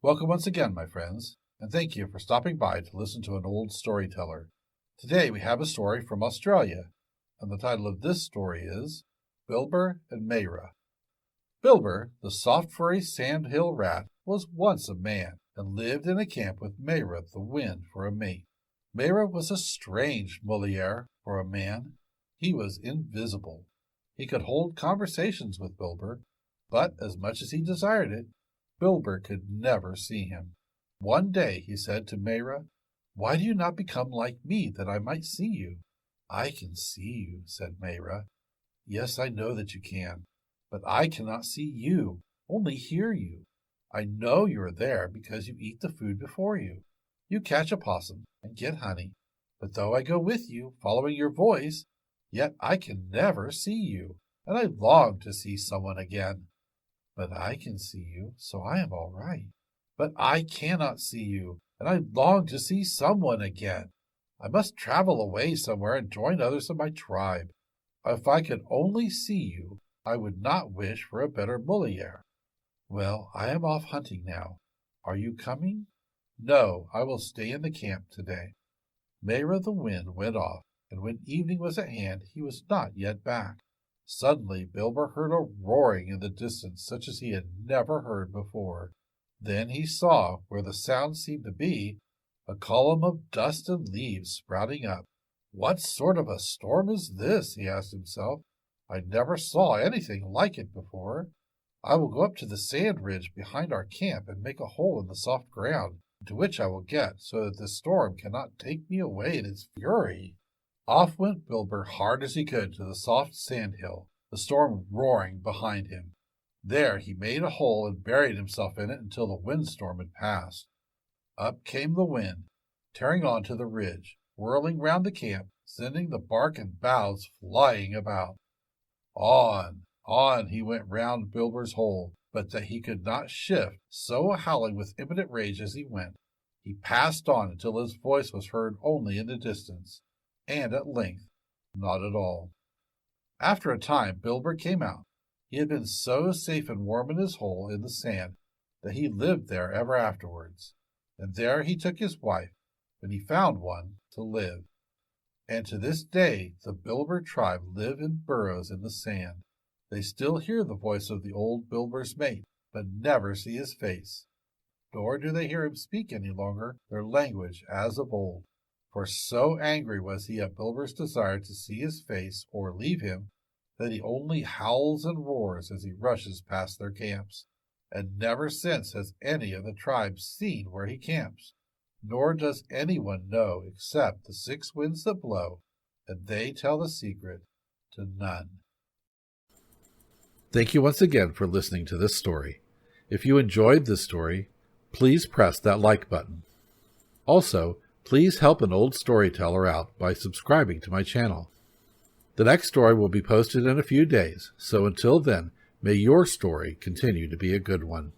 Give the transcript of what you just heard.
Welcome once again, my friends, and thank you for stopping by to listen to an old storyteller. Today we have a story from Australia, and the title of this story is Bilber and Mayrah. Bilber, the soft furry sandhill rat, was once a man and lived in a camp with Mayrah the wind for a mate. Mayrah was a strange Moliere for a man. He was invisible. He could hold conversations with Bilber, but as much as he desired it, Bilber could never see him. One day he said to Mayrah, "Why do you not become like me, that I might see you?" "I can see you," said Mayrah. "Yes, I know that you can, but I cannot see you, only hear you. I know you are there because you eat the food before you. You catch a possum and get honey, but though I go with you, following your voice, yet I can never see you, and I long to see someone again. But I can see you, so I am all right. But I cannot see you, and I long to see someone again. I must travel away somewhere and join others of my tribe. If I could only see you, I would not wish for a better Moliere. Well, I am off hunting now. Are you coming?" "No, I will stay in the camp today." Mayrah the wind went off, and when evening was at hand, he was not yet back. Suddenly Bilber heard a roaring in the distance such as he had never heard before. Then he saw, where the sound seemed to be, a column of dust and leaves sprouting up. "What sort of a storm is this?" he asked himself. "I never saw anything like it before. I will go up to the sand ridge behind our camp and make a hole in the soft ground, into which I will get, so that the storm cannot take me away in its fury." Off went Bilber hard as he could to the soft sandhill, the storm roaring behind him. There he made a hole and buried himself in it until the windstorm had passed. Up came the wind, tearing on to the ridge, whirling round the camp, sending the bark and boughs flying about. On he went round Bilber's hole, but that he could not shift, so howling with impotent rage as he went. He passed on until his voice was heard only in the distance, and at length not at all. After a time Bilber came out. He had been so safe and warm in his hole in the sand that he lived there ever afterwards, and there he took his wife, when he found one, to live. And to this day the Bilber tribe live in burrows in the sand. They still hear the voice of the old Bilber's mate, but never see his face, nor do they hear him speak any longer their language as of old. For so angry was he at Bilber's desire to see his face or leave him, that he only howls and roars as he rushes past their camps, and never since has any of the tribe seen where he camps, nor does anyone know except the 6 winds that blow, and they tell the secret to none. Thank you once again for listening to this story. If you enjoyed this story, please press that like button. Also, please help an old storyteller out by subscribing to my channel. The next story will be posted in a few days, so until then, may your story continue to be a good one.